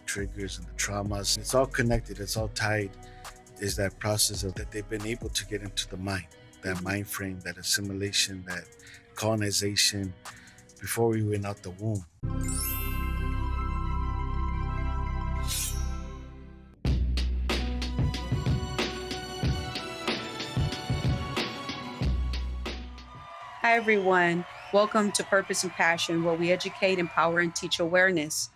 triggers and the traumas. It's all connected, it's all tied, is that process of that they've been able to get into the mind, that mind frame, that assimilation, that colonization before we went out the womb. Hi, everyone. Welcome to Purpose and Passion, where we educate, empower, and teach awareness.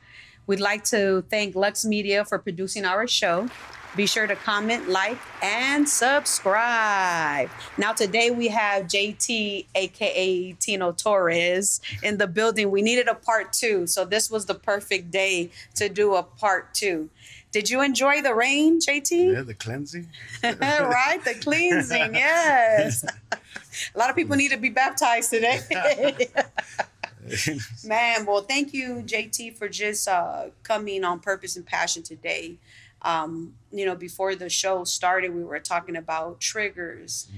We'd like to thank Luxe Media for producing our show. Be sure to comment, like, and subscribe. Now, today we have JT, aka Tino Torres, in the building. We needed a part two, so this was the perfect day to do a part two. Did you enjoy the rain, JT? Yeah, the cleansing. Right, the cleansing, yes. A lot of people need to be baptized today. Man, well, thank you, JT, for just coming on Purpose and Passion today. Before the show started, we were talking about triggers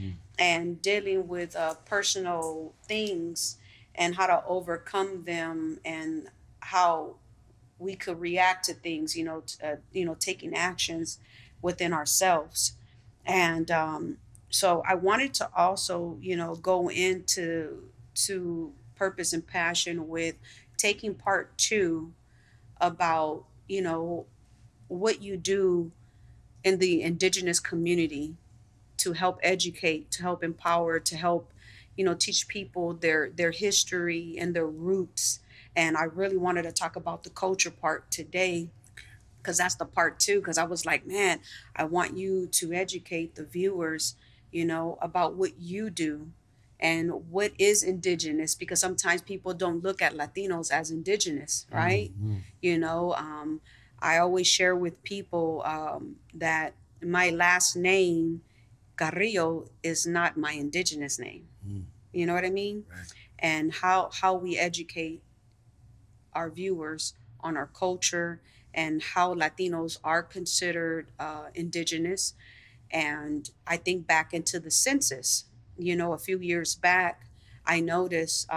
and dealing with personal things and how to overcome them and how we could react to things, taking actions within ourselves. And so I wanted to also, go into Purpose and Passion with taking part two about, what you do in the Indigenous community to help educate, to help empower, to help, teach people their history and their roots. And I really wanted to talk about the culture part today, because that's the part two. Because I was like, man, I want you to educate the viewers, about what you do and what is indigenous, because sometimes people don't look at Latinos as indigenous, right? I always share with people that my last name, Carrillo, is not my indigenous name. You know what I mean? Right. And how we educate our viewers on our culture and how Latinos are considered indigenous. And I think back into the census, a few years back, I noticed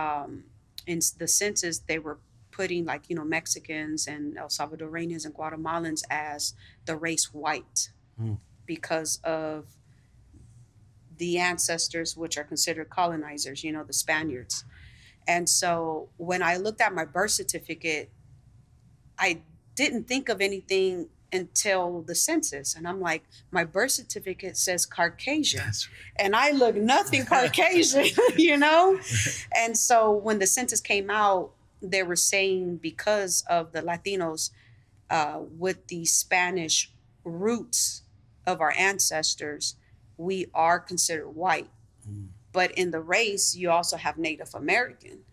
in the census, they were putting Mexicans and El Salvadoranians and Guatemalans as the race white because of the ancestors, which are considered colonizers, the Spaniards. And so when I looked at my birth certificate, I didn't think of anything until the census. And I'm like, my birth certificate says Caucasian. That's right. And I look nothing Caucasian, And so when the census came out, they were saying because of the Latinos with the Spanish roots of our ancestors, we are considered white. But in the race, you also have Native American.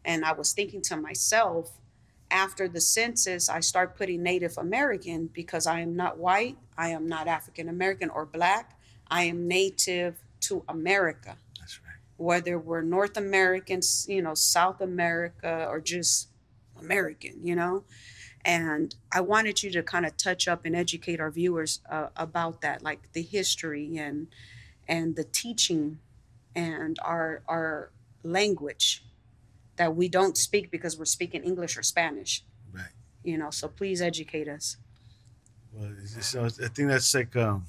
And I was thinking to myself, after the census, I start putting Native American because I am not white, I am not African American or Black, I am native to America. That's right. Whether we're North Americans, South America, or just American, And I wanted you to kind of touch up and educate our viewers about that, like the history and the teaching and our language that we don't speak because we're speaking English or Spanish. Right. So please educate us. Well, I think that's like, one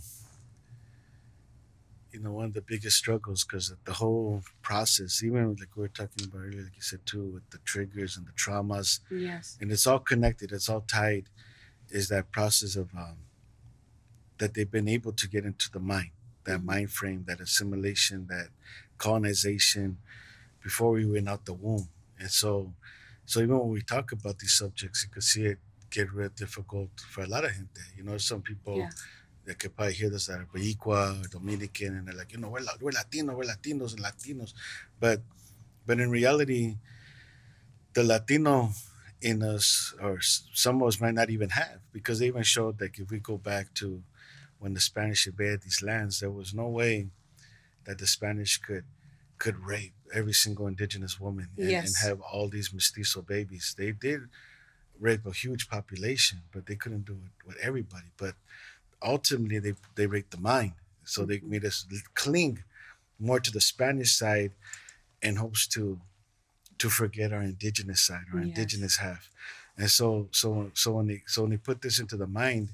of the biggest struggles, because the whole process, even like we were talking about earlier, like you said too, with the triggers and the traumas, Yes. and it's all connected, it's all tied, is that process of that they've been able to get into the mind, that mind frame, that assimilation, that colonization before we went out the womb. And so even when we talk about these subjects, you can see it get real difficult for a lot of gente. Some people that could probably hear this that are Boricua or Dominican, and they're like, we're Latino, we're Latinos and Latinos. But in reality, the Latino in us, or some of us might not even have, because they even showed that if we go back to when the Spanish invaded these lands, there was no way that the Spanish could rape every single indigenous woman and have all these mestizo babies. They did rape a huge population, but they couldn't do it with everybody. But ultimately, they raped the mind. So they made us cling more to the Spanish side in hopes to to forget our indigenous side, our Yes. indigenous half. And so when they put this into the mind,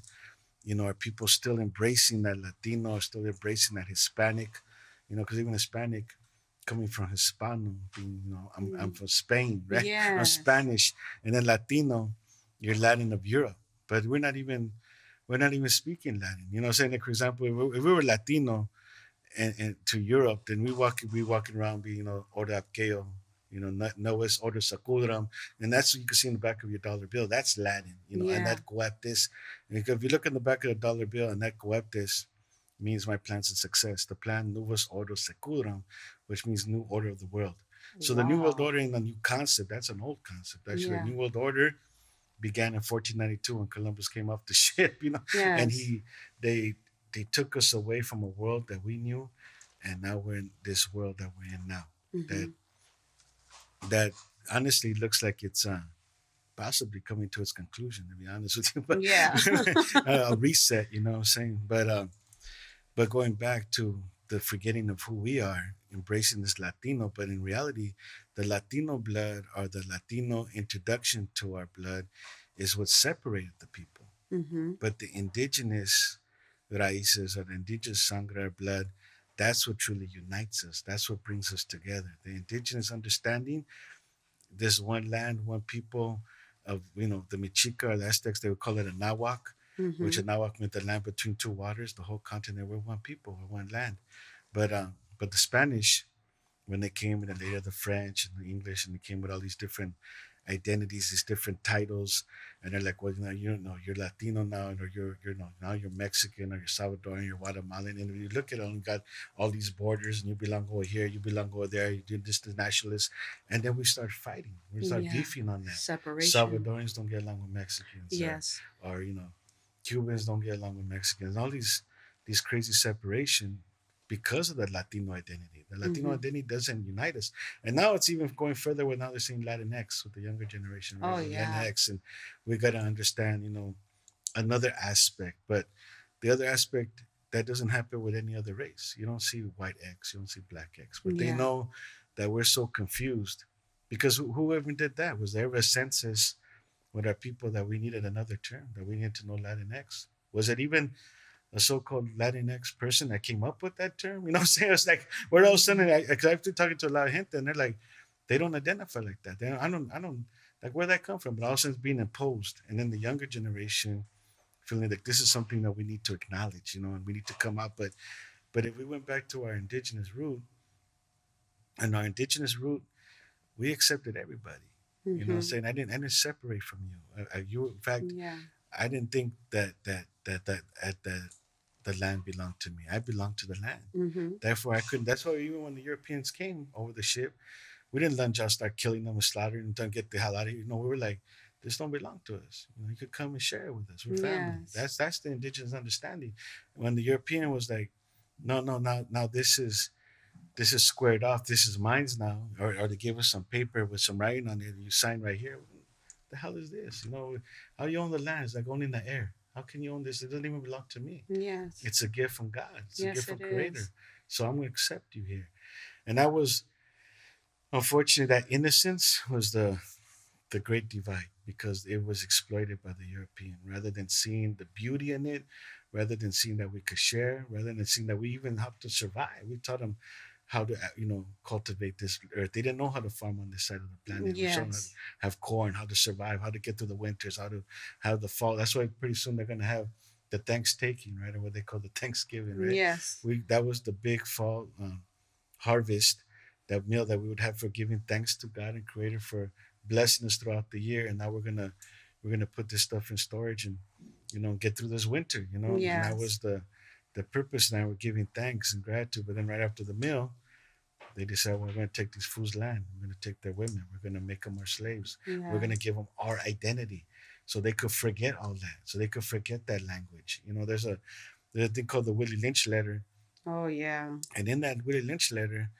are people still embracing that Latino, are still embracing that Hispanic, because even Hispanic, coming from Hispano, being, I'm Mm. from Spain, right? I'm Yes. Spanish, and then Latino, you're Latin of Europe, but we're not even speaking Latin. Saying that, for example, if we were Latino and to Europe, then we walking around being, Ora Apkeo, no es Ora Sakudram, and that's what you can see in the back of your dollar bill. That's Latin, and Yeah. that Coeptis. And if you look in the back of the dollar bill and that Coeptis means my plans of success. The plan Novus Ordo Secundum, which means new order of the world. So the New World Wow. Order ain't a new concept. That's an old concept. Actually, the Yeah. New World Order began in 1492 when Columbus came off the ship, and Yes. they they took us away from a world that we knew, and now we're in this world that we're in now. That Mm-hmm. that honestly looks like it's possibly coming to its conclusion. To be honest with you, but Yeah. a reset. You know what I'm saying? But going back to the forgetting of who we are, embracing this Latino, but in reality, the Latino blood or the Latino introduction to our blood is what separated the people. Mm-hmm. But the indigenous raíces or the indigenous sangre, our blood, that's what truly unites us. That's what brings us together. The indigenous understanding, this one land, one people of, the Mexica or the Aztecs, they would call it a Nahuac, which Mm-hmm. a Nahuac meant the land between two waters, the whole continent. We're one people, we're one land. But the Spanish, when they came, and then later the French and the English, and they came with all these different identities, these different titles, and they're like, well, you're Latino now, or now you're Mexican, or you're Salvadoran, you're Guatemalan, and you look at it, and you got all these borders, and you belong over here, you belong over there, you do this, the nationalists, and then we start fighting, we start Yeah. beefing on that. Separation. Salvadorians don't get along with Mexicans, Yes. or Cubans don't get along with Mexicans. All these crazy separation because of the Latino identity. The Latino Mm-hmm. identity doesn't unite us. And now it's even going further with now they're saying Latinx with the younger generation, right? Oh With yeah. Latinx. And we got to understand, another aspect. But the other aspect that doesn't happen with any other race. You don't see white X, you don't see black X. But they Yeah. know that we're so confused because whoever did that, was there ever a census with our people that we needed another term, that we needed to know Latinx? Was it even a so-called Latinx person that came up with that term? You know what I'm saying? It's like we're all of a sudden, because I've been talking to a lot of gente, and they're like, they don't identify like that. I don't like where that come from. But all of a sudden, it's being imposed, and then the younger generation feeling like this is something that we need to acknowledge, and we need to come up. But if we went back to our indigenous root, and our indigenous root, we accepted everybody. You know what I'm Mm-hmm. saying? I didn't separate from you. You, in fact, Yeah. I didn't think that the land belonged to me. I belonged to the land. Mm-hmm. Therefore, I couldn't. That's why even when the Europeans came over the ship, we didn't lunge out, start killing them and slaughtering them, get the hell out of here. We were like, this don't belong to us. You could come and share it with us. We're family. Yes. That's the indigenous understanding. When the European was like, no, no, now this is squared off. This is mine's now, or they gave us some paper with some writing on it. You sign right here. The hell is this? How you own the land? It's like owning the air. How can you own this? It doesn't even belong to me. Yes. It's a gift from God. It's a Yes, gift it from Creator. is. So I'm gonna accept you here. And that was unfortunately that innocence was the great divide because it was exploited by the European rather than seeing the beauty in it, rather than seeing that we could share, rather than seeing that we even have to survive. We taught them how to, cultivate this earth. They didn't know how to farm on this side of the planet. We showed them how to Yes. have corn, how to survive, how to get through the winters, how to have the fall. That's why pretty soon they're going to have the Thanksgiving, right? Or what they call the Thanksgiving, right? Yes. That was the big fall harvest, that meal that we would have for giving thanks to God and Creator for blessing us throughout the year. And now we're gonna put this stuff in storage and get through this winter. And that was Yes. the purpose. Now we're giving thanks and gratitude. But then right after the meal, they decide, well, we're going to take these fools' land. We're going to take their women. We're going to make them our slaves. We're going to Yes. give them our identity, so they could forget all that. So they could forget that language. There's a thing called the Willie Lynch letter, Oh yeah. and in that Willie Lynch letter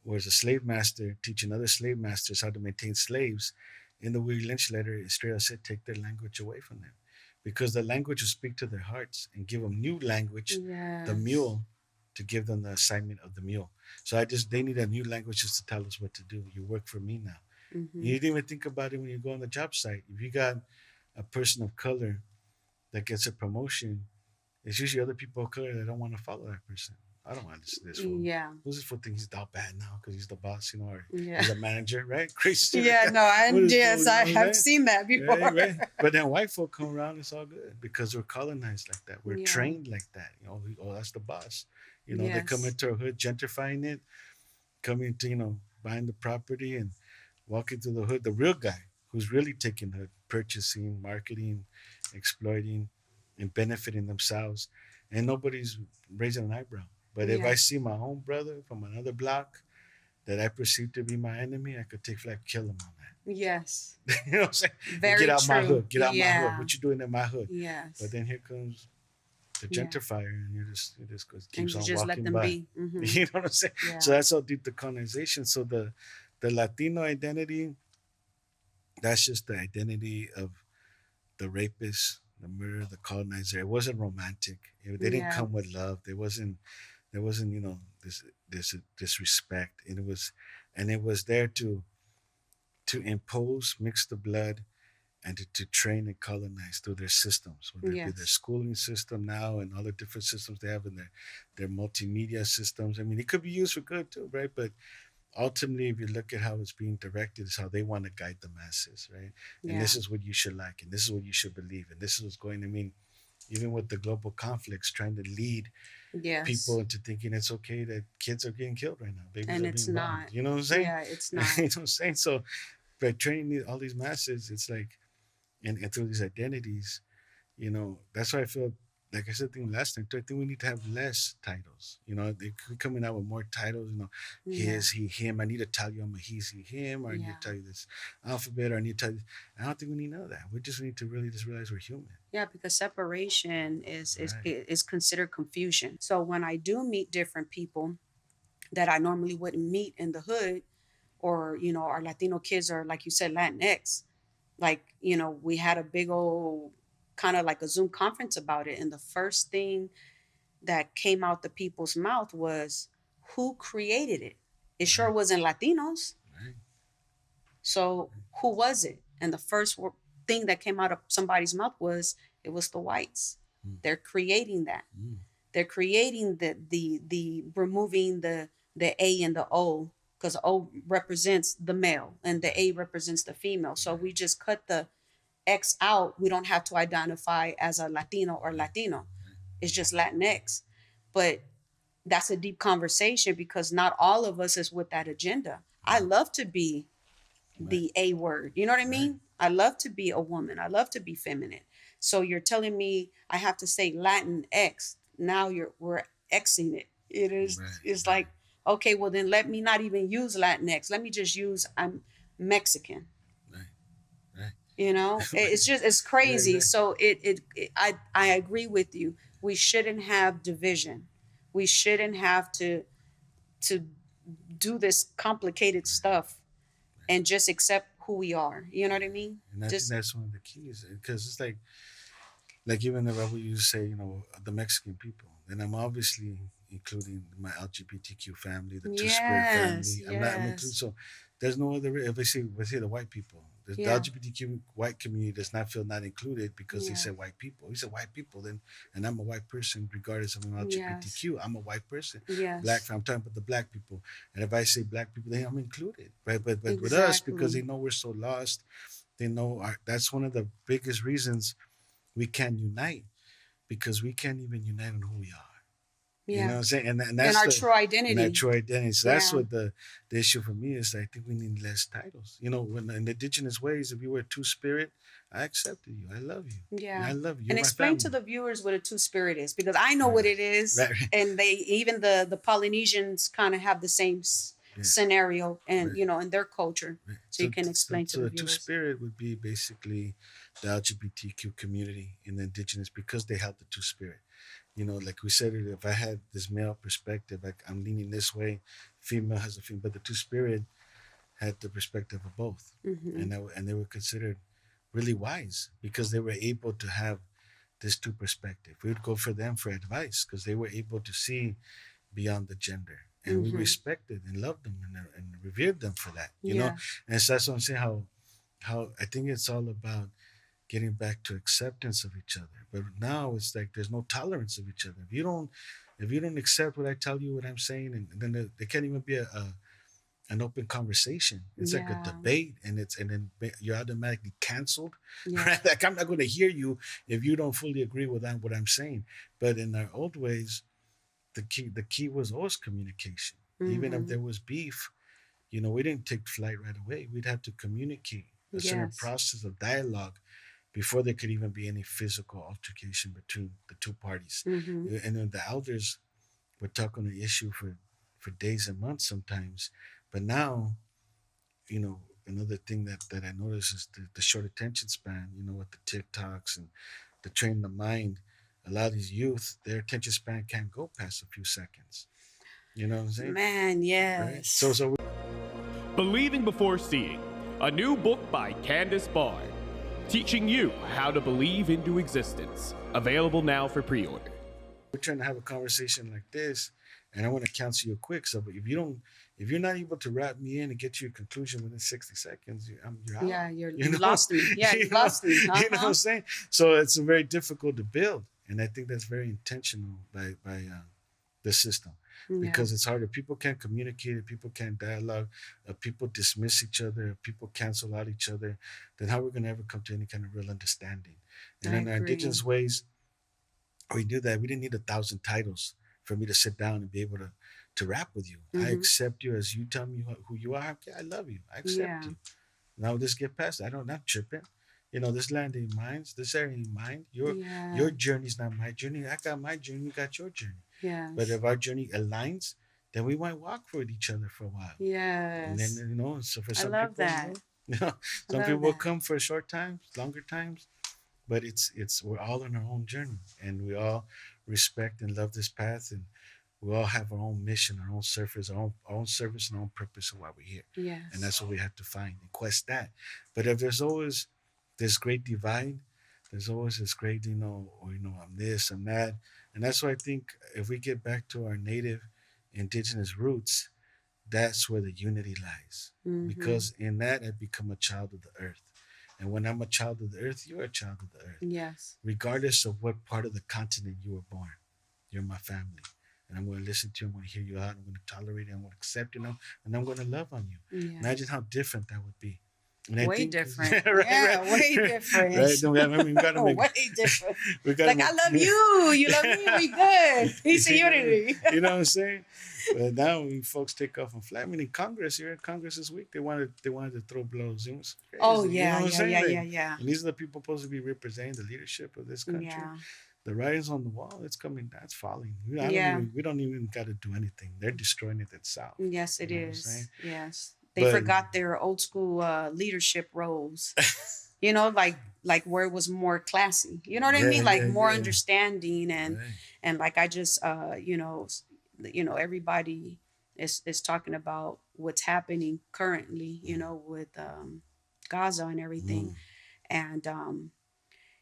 was a slave master teaching other slave masters how to maintain slaves. In the Willie Lynch letter, it straight up said, take their language away from them, because the language will speak to their hearts and give them new language, the Yes. mule, to give them the assignment of the mule. So they need a new language just to tell us what to do. You work for me now. Mm-hmm. You didn't even think about it when you go on the job site. If you got a person of color that gets a promotion, it's usually other people of color that don't want to follow that person. I don't want to listen to this fool. Yeah. Who's this fool think he's all bad now because he's the boss, or Yeah. he's a manager, right? Crazy shit like Yeah, that. no, What is yes, fool, I what I'm have saying? seen that before. Right, right. But then white folk come around, it's all good because we're colonized like that. We're Yeah. trained like that. Oh, that's the boss. They come Yes. into our hood, gentrifying it, coming to, buying the property and walking through the hood. The real guy who's really taking the hood, purchasing, marketing, exploiting, and benefiting themselves. And nobody's raising an eyebrow. But if I Yes. see my own brother from another block that I perceive to be my enemy, I could take flight, kill him on that. Yes. You know what I'm saying? Very Get out true. my hood. Get out my hood. Yeah. What you doing in my hood? Yes. But then here comes the Yeah. gentrifier, and it just And keeps you on just let walking them by. be. Mm-hmm. You know what I'm saying? Yeah. So that's how deep the colonization. So the Latino identity, that's just the identity of the rapist, the murderer, the colonizer. It wasn't romantic. They didn't Yeah. come with love. There wasn't this respect. And it was there to impose, mix the blood, and to train and colonize through their systems, whether it be their Yes. schooling system now and all the different systems they have in their multimedia systems. I mean, it could be used for good too, right? But ultimately, if you look at how it's being directed, is how they want to guide the masses, right? And Yeah. this is what you should like, and this is what you should believe, and this is what's going to mean. Even with the global conflicts, trying to lead Yes. people into thinking it's okay that kids are getting killed right now, babies And are it's being bombed. not. You know what I'm saying? Yeah, it's You not. know what I'm saying? So by training all these masses, it's like, and through these identities, that's why I feel, like I said, last time, I think we need to have less titles. They could coming out with more titles. Yeah. His, he, him. I need to tell you I'm a he's, he, him, or I need Yeah. to tell you this alphabet, or I need to tell you. I don't think we need none of that. We just need to really just realize we're human. Yeah, because separation is Right. is considered confusion. So when I do meet different people that I normally wouldn't meet in the hood, or our Latino kids, or like you said, Latinx, like we had a big old kind of like a Zoom conference about it, and the first thing that came out the people's mouth was, who created it? It sure Right. wasn't Latinos. Right. So who was it? And the first thing that came out of somebody's mouth was, it was the whites. Mm. They're creating that. Mm. They're creating the removing the A and the O, because O represents the male and the A represents the female. So we just cut the X out. We don't have to identify as a Latino or Latino. It's just Latinx. But that's a deep conversation, because not all of us is with that agenda. I love to be the A word. You know what I mean? I love to be a woman. I love to be feminine. So you're telling me I have to say Latin X. Now we're Xing it. It's like, okay, well then let me not even use Latinx. Let me just use I'm Mexican. Right. It's crazy. Right. So I agree with you. We shouldn't have division. We shouldn't have to do this complicated stuff, and just accept who we are. You know what I mean? And I think that's one of the keys, because it's like even if I would you say, the Mexican people, then I'm obviously including my LGBTQ family, the Two Spirit family. I'm including, so there's no other. If I say the white people, the LGBTQ white community does not feel not included because they said white people. We said white people, then, and I'm a white person regardless of an LGBTQ. I'm a white person. Yes. Black. I'm talking about the black people, and if I say black people, then I'm included, right? But with us, because they know we're so lost, they know that's one of the biggest reasons we can't unite, because we can't even unite on who we are. You know what I'm saying? And that's our true identity. And our true identity. So that's what the issue for me is. I think we need less titles. When in indigenous ways, if you were Two Spirit, I accepted you. I love you. Yeah. And I love you. And explain to the viewers what a Two Spirit is, because I know what it is. Right. And even the Polynesians kind of have the same scenario, and in their culture. Right. So you can explain to the viewers. Two Spirit would be basically the LGBTQ community in the indigenous, because they have the Two Spirit. Like we said, if I had this male perspective, like I'm leaning this way, female has a female, but the Two Spirit had the perspective of both. Mm-hmm. And they were considered really wise, because they were able to have this two perspective. We would go for them for advice, because they were able to see beyond the gender. and we respected and loved them and revered them for that. You know, Yes. and so that's what I'm saying. How I think it's all about getting back to acceptance of each other. But now it's like there's no tolerance of each other. If you don't accept what I tell you, what I'm saying, and then there can't even be an open conversation. It's like a Yeah. debate, and then you're automatically canceled. Yeah. Right? Like I'm not going to hear you if you don't fully agree with what I'm saying. But in our old ways, the key was always communication. Even if there was beef, we didn't take flight right away. We'd have to communicate a certain Yes. process of dialogue before there could even be any physical altercation between the two parties. And then the elders would talk on the issue for days and months sometimes. But now, another thing that I notice is the short attention span, with the TikToks and the train the mind. A lot of these youth, their attention span can't go past a few seconds. You know what I'm saying? Man, yes. Right? So Believing Before Seeing, a new book by Candace Barr, teaching you how to believe into existence. Available now for pre-order. we're trying to have a conversation like this, and I want to counsel you quick. So, but if you're not able to wrap me in and get to your conclusion within 60 seconds, you're out. Yeah, you know? lost me. Yeah, you lost me. You know what I'm saying? So it's very difficult to build, and I think that's very intentional by the system. Because it's harder. People can't communicate. People can't dialogue. People dismiss each other. People cancel out each other. Then how are we going to ever come to any kind of real understanding? And in our indigenous ways, we do that. We didn't need 1,000 titles for me to sit down and be able to rap with you. I accept you as you tell me who you are. Okay, I love you. I accept you. Now let's get past it. I'm not tripping. This land ain't mine. This area ain't mine. Your journey's not my journey. I got my journey. You got your journey. Yes. But if our journey aligns, then we might walk with each other for a while. Yes. And then, so for some I love people, that. some people will come for short times, longer times, but it's we're all on our own journey, and we all respect and love this path, and we all have our own mission, our own service, our own service, and our own purpose of why we're here. Yes. And that's what we have to find and quest that. But if there's always this great divide, there's always this great, I'm this, I'm that. And that's why I think if we get back to our native indigenous roots, that's where the unity lies. Because in that, I become a child of the earth. And when I'm a child of the earth, you're a child of the earth. Yes. Regardless of what part of the continent you were born, you're my family. And I'm going to listen to you. I'm going to hear you out. I'm going to tolerate you. I'm going to accept you. And I'm going to love on you. Yes. Imagine how different that would be. Way different. Right, way different. Right? We gotta make, way different. Like, I love you. You love me. We good. Peace and unity. You know what I'm saying? But now when folks take off on flat, I mean, in Congress, you're in Congress this week, they wanted to throw blows. It was crazy. Oh, yeah, you know yeah. And these are the people supposed to be representing the leadership of this country. Yeah. The writing's on the wall. It's coming. That's falling. We don't even got to do anything. They're destroying it themselves. Yes, it is. Yes. They But- forgot their old school leadership roles. like where it was more classy. You know what I mean? Like more understanding and like I just everybody is talking about what's happening currently, with Gaza and everything. And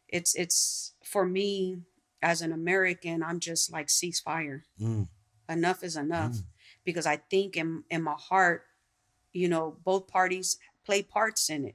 it's for me as an American, I'm just like ceasefire. Enough is enough. Because I think in my heart, both parties play parts in it.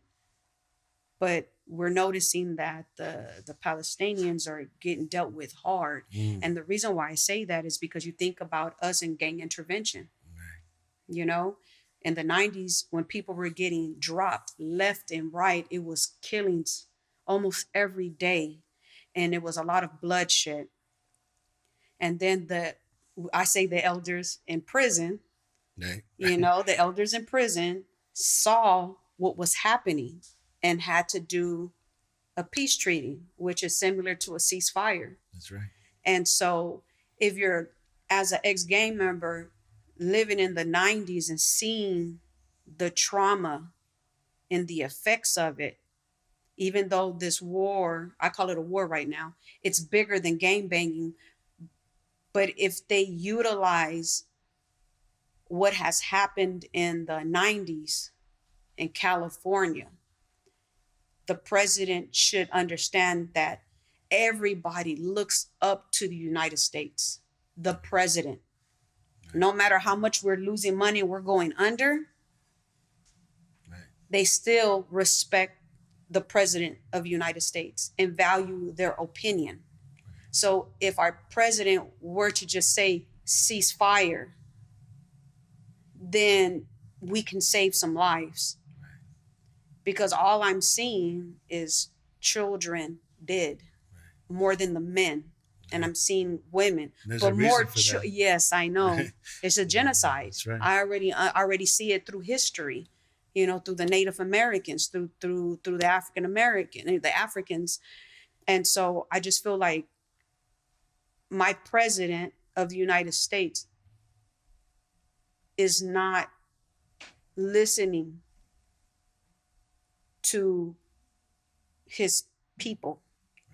But we're noticing that the Palestinians are getting dealt with hard. And the reason why I say that is because you think about us in gang intervention. Right. In the 90s, when people were getting dropped left and right, it was killings almost every day. And it was a lot of bloodshed. And then the elders in prison, Right. the elders in prison saw what was happening and had to do a peace treaty, which is similar to a ceasefire. That's right. And so if you're, as an ex-gang member, living in the 90s and seeing the trauma and the effects of it, even though this war, I call it a war right now, it's bigger than gang banging. But if they utilize what has happened in the 90s in California, the president should understand that everybody looks up to the United States, the president. no matter how much we're losing money, we're going under, they still respect the president of the United States and value their opinion. So if our president were to just say ceasefire, then we can save some lives. Because all I'm seeing is children dead more than the men. And I'm seeing women, There's but a more. reason for that. Yes, I know. It's a genocide. That's right. I already see it through history, you know, through the Native Americans, through the African American, the Africans, and so I just feel like my president of the United States is not listening to his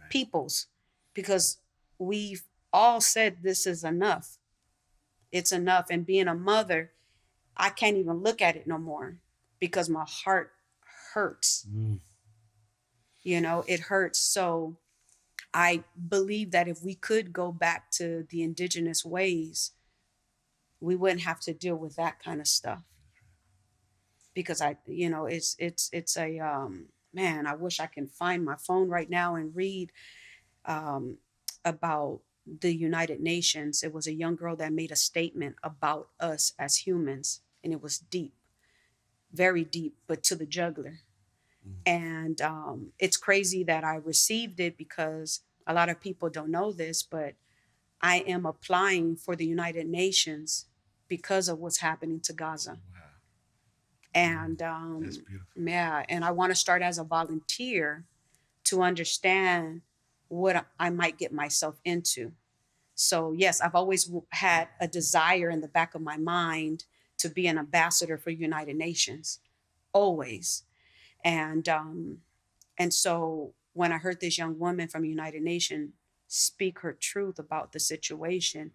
peoples, because we've all said this is enough. It's enough. And being a mother, I can't even look at it no more because my heart hurts. You know, it hurts. So I believe that if we could go back to the indigenous ways, we wouldn't have to deal with that kind of stuff. Because it's a man, I wish I can find my phone right now and read about the United Nations. It was a young girl that made a statement about us as humans, and it was deep, very deep, but to the jugular. And it's crazy that I received it because a lot of people don't know this, but I am applying for the United Nations because of what's happening to Gaza. Wow. And That's beautiful. yeah, and I want to start as a volunteer to understand what I might get myself into. So yes, I've always had a desire in the back of my mind to be an ambassador for United Nations, always. And so when I heard this young woman from United Nations speak her truth about the situation,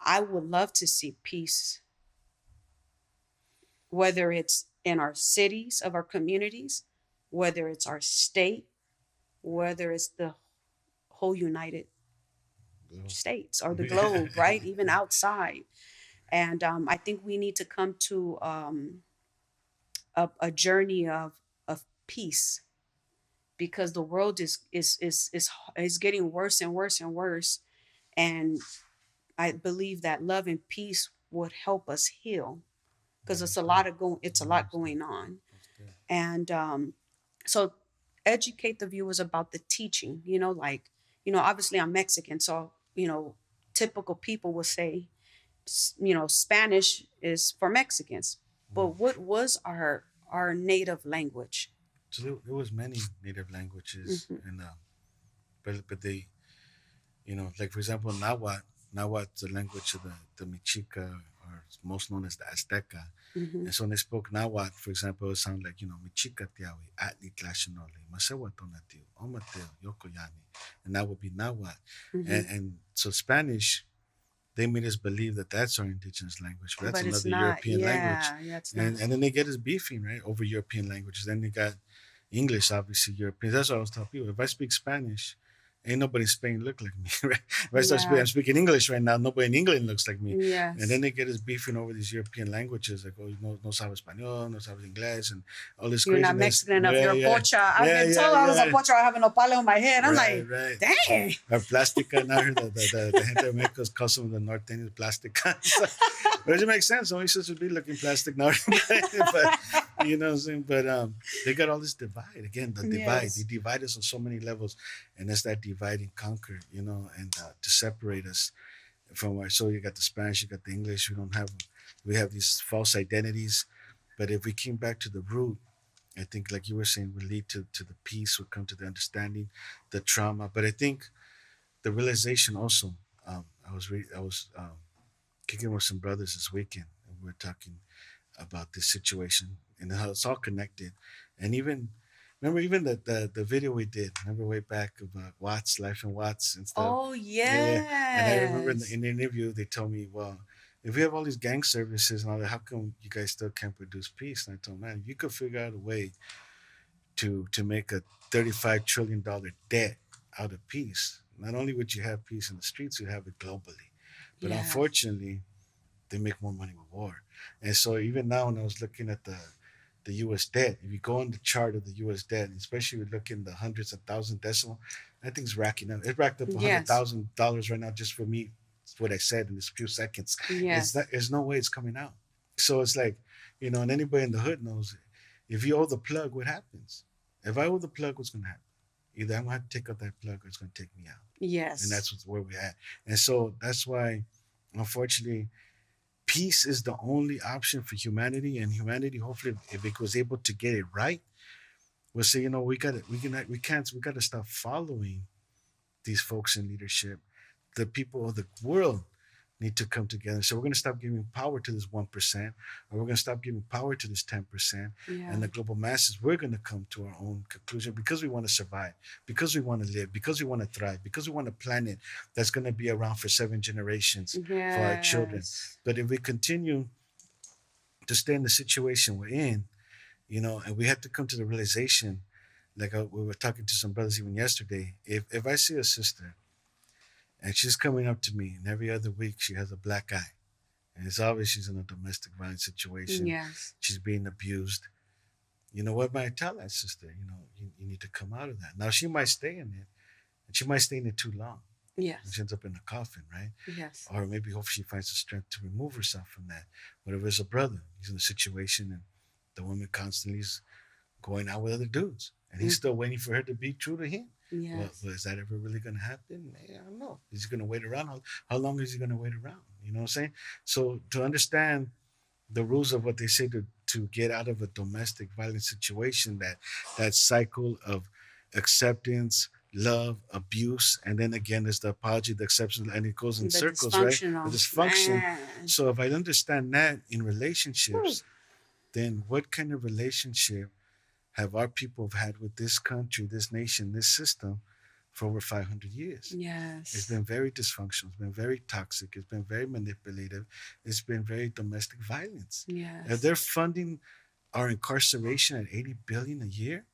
I would love to see peace, whether it's in our cities of our communities, whether it's our state, whether it's the whole United States or the globe, right? Even outside. And I think we need to come to a journey of peace, because the world is getting worse and worse and worse. And I believe that love and peace would help us heal, because it's a lot going on. And so educate the viewers about the teaching, obviously I'm Mexican, so typical people will say Spanish is for Mexicans, but what was our native language? So there was many native languages, and but they, like for example, Nahuatl, the language of the Mexica, or most known as the Azteca. And so when they spoke Nahuatl, for example, it sounded like, Mexica tiawi, atli tlashinoli, masewatonati, omateo, yokoyani. And that would be Nahuatl. And so Spanish, they made us believe that that's our indigenous language, but that's another European language. Yeah, it's and then they get us beefing, right, over European languages. Then they got English, obviously European. That's what I was telling people. If I speak Spanish, ain't nobody in Spain look like me, right? If I start speaking, I'm speaking English right now, nobody in England looks like me. Yes. And then they get us beefing over these European languages, like, no sabe español, no sabe inglés, and all this You're craziness. not Mexican enough, you're a pocha. I've been told I was a pocha, I have an opala on my head. I'm like, dang. Or plástica, now I heard the gente de Mexico call some of the norteños plástica. But it makes sense. Only supposed to be looking plastic now. But, you know what I'm saying? But they got all this divide. Again, the divide. Yes. They divide us on so many levels. And it's that divide and conquer, and to separate us from our. So you got the Spanish, you got the English. We have these false identities. But if we came back to the root, I think, like you were saying, would lead to the peace, would come to the understanding, the trauma. But I think the realization also, I was kicking with some brothers this weekend, and we were talking about this situation and how it's all connected. And remember the video we did, way back about Watts, Life in Watts and stuff. Oh, yeah. And I remember in the interview they told me, well, if we have all these gang services and all that, how come you guys still can't produce peace? And I told them, man, if you could figure out a way to make a $35 trillion debt out of peace, not only would you have peace in the streets, you have it globally. But unfortunately, they make more money with war. And so even now, when I was looking at the U.S. debt, if you go on the chart of the U.S. debt, especially if you look in the hundreds of thousands decimal, that thing's racking up. It racked up Yes. $100,000 right now just for me. It's what I said in this few seconds. It's Yes. not. There's no way it's coming out. So it's like, and anybody in the hood knows, if you owe the plug, what happens? If I owe the plug, what's going to happen? Either I'm going to have to take out that plug or it's going to take me out. And Yes. that's where we're at. And so that's why, unfortunately, peace is the only option for humanity. And humanity, hopefully, if it was able to get it right, will say, we got to stop following these folks in leadership. The people of the world need to come together. So we're going to stop giving power to this 1%, or we're going to stop giving power to this 10%. Yeah. And the global masses, we're going to come to our own conclusion because we want to survive, because we want to live, because we want to thrive, because we want a planet that's going to be around for 7 generations for our children. Yes. But if we continue to stay in the situation we're in, and we have to come to the realization, like we were talking to some brothers even yesterday, if I see a sister and she's coming up to me, and every other week she has a black eye, and it's obvious she's in a domestic violence situation, Yes. she's being abused, what might I tell that sister? You need to come out of that. Now she might stay in it, and she might stay in it too long. Yes. She ends up in a coffin, right? Yes. Or maybe hopefully she finds the strength to remove herself from that. But if it's a brother, he's in a situation and the woman constantly is going out with other dudes, and he's still waiting for her to be true to him. Yes. Well, is that ever really going to happen? I don't know. Is he going to wait around? How long is he going to wait around? You know what I'm saying? So to understand the rules of what they say to get out of a domestic violence situation, that cycle of acceptance, love, abuse, and then again there's the apology, the acceptance, and it goes in The circles, right? dysfunctional. The dysfunction. Man. So if I understand that in relationships, then what kind of relationship have our people had with this country, this nation, this system for over 500 years? Yes. It's been very dysfunctional. It's been very toxic. It's been very manipulative. It's been very domestic violence. Yes. If they're funding our incarceration at $80 billion a year,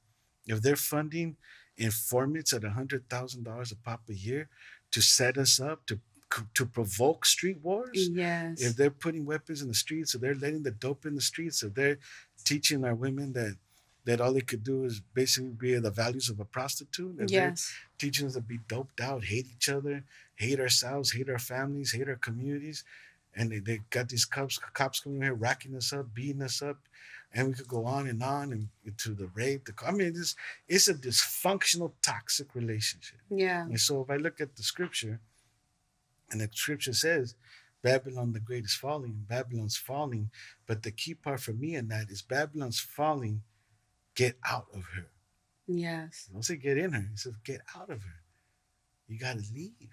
if they're funding informants at $100,000 a pop a year to set us up to provoke street wars, Yes. if they're putting weapons in the streets, if they're letting the dope in the streets, if they're teaching our women that all they could do is basically be the values of a prostitute, if they're Yes. teaching us to be doped out, hate each other, hate ourselves, hate our families, hate our communities, and they got these cops coming here racking us up, beating us up, and we could go on and to the rape. It's a dysfunctional, toxic relationship. Yeah. And so if I look at the scripture, and the scripture says, Babylon the Great is falling, Babylon's falling, but the key part for me in that is Babylon's falling, get out of her. Yes. Don't say get in her. He says get out of her. You got to leave,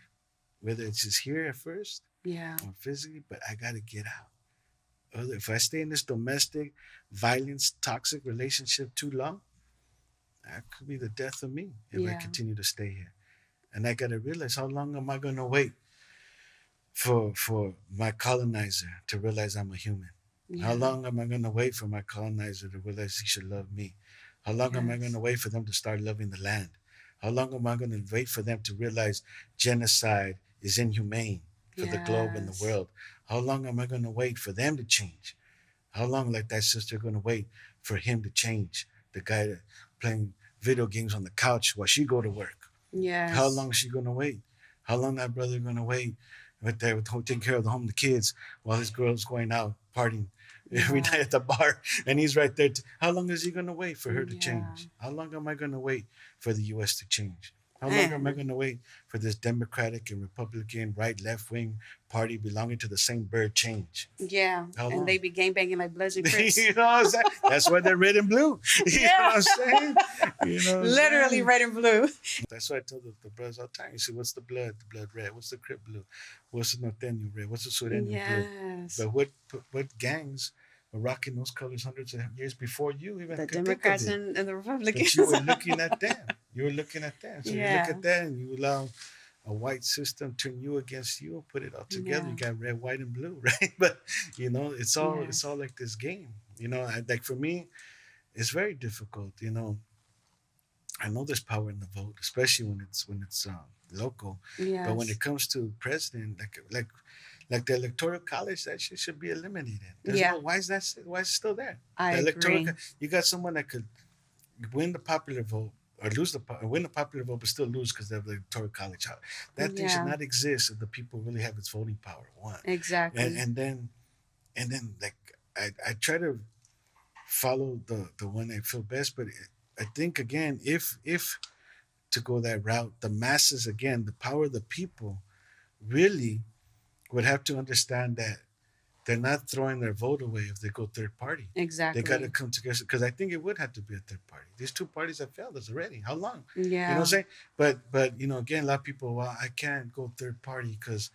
whether it's just here at first Yeah. or physically, but I got to get out. If I stay in this domestic violence, toxic relationship too long, that could be the death of me if I continue to stay here. And I got to realize, how long am I going to wait for my colonizer to realize I'm a human? Yeah. How long am I going to wait for my colonizer to realize he should love me? How long am I going to wait for them to start loving the land? How long am I going to wait for them to realize genocide is inhumane for the globe and the world? How long am I going to wait for them to change? How long, like that sister, going to wait for him to change? The guy that playing video games on the couch while she go to work. Yes. How long is she going to wait? How long that brother going to wait right there with taking care of the home, the kids, while his girl's going out partying every night at the bar, and he's right there. How long is he going to wait for her to change? How long am I going to wait for the U.S. to change? How long am I going to wait for this Democratic and Republican, right, left wing party belonging to the same bird change? Yeah. How and long? they be gang banging like Bloods and Crips. You know what I'm saying? That's why they're red and blue. You know what I'm saying? You know what I'm Literally saying? red and blue. That's why I tell the brothers all the time. You see, what's the blood? The blood red. What's the Crip blue? What's the Norteño red? What's the Sureño blue? Yes. But what gangs were rocking those colors hundreds of years before you even The could Democrats think of it? and the Republicans. But you were looking at them. You were looking at them. So you Yeah. look at that and you allow a white system turn you against you, put it all together. Yeah. You got red, white, and blue, right? But it's all Yeah. it's all like this game. Like for me, it's very difficult. I know there's power in the vote, especially when it's local. Yes. But when it comes to president, Like the electoral college, that shit should be eliminated. Yeah. Why is that? Why is it still there? I The electoral, agree. you got someone that could win the popular vote or win the popular vote, but still lose because they have the electoral college out. That thing should Yeah. not exist if the people really have its voting power. One, Exactly. and then like I try to follow the one I feel best, but I think again, if to go that route, the masses again, the power of the people really would have to understand that they're not throwing their vote away if they go third party. Exactly. They got to come together because I think it would have to be a third party. These two parties have failed us already. How long? Yeah. You know what I'm saying? But you know, again, a lot of people, well, I can't go third party because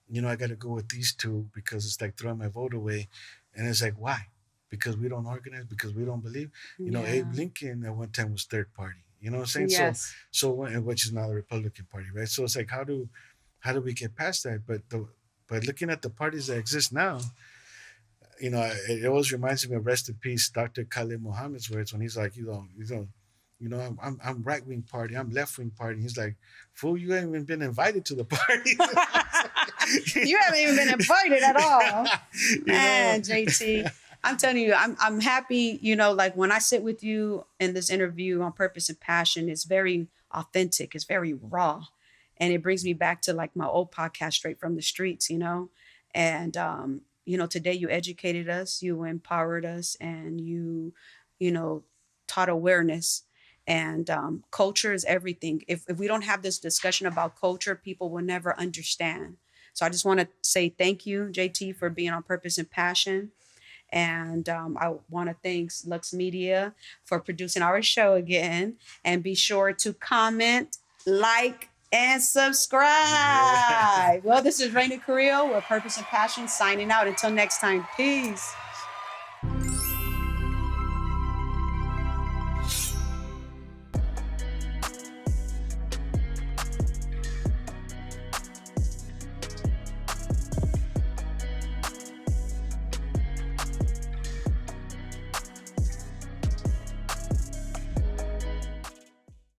you know I got to go with these two because it's like throwing my vote away, and it's like why? Because we don't organize, because we don't believe. You know, Abe Lincoln at one time was third party. You know what I'm saying? Yes. So which is now the Republican Party, right? So it's like how do we get past that? But looking at the parties that exist now, you know, it always reminds me of rest in peace, Dr. Khalid Muhammad's words when he's like, I'm right wing party, I'm left wing party. He's like, fool, you haven't even been invited to the party. You haven't even been invited at all. Man, JT, I'm telling you, I'm happy. You know, like when I sit with you in this interview on Purpose and Passion, it's very authentic. It's very raw, and it brings me back to like my old podcast, Straight from the Streets. You know, and you know, today you educated us, you empowered us, and you know, taught awareness. And culture is everything. If we don't have this discussion about culture, people will never understand. So I just want to say thank you, JT, for being on Purpose and Passion. And I want to thank Luxe Media for producing our show again. And be sure to comment, like, and subscribe. Yeah. Well, this is Raina Carrillo with Purpose and Passion signing out. Until next time, peace.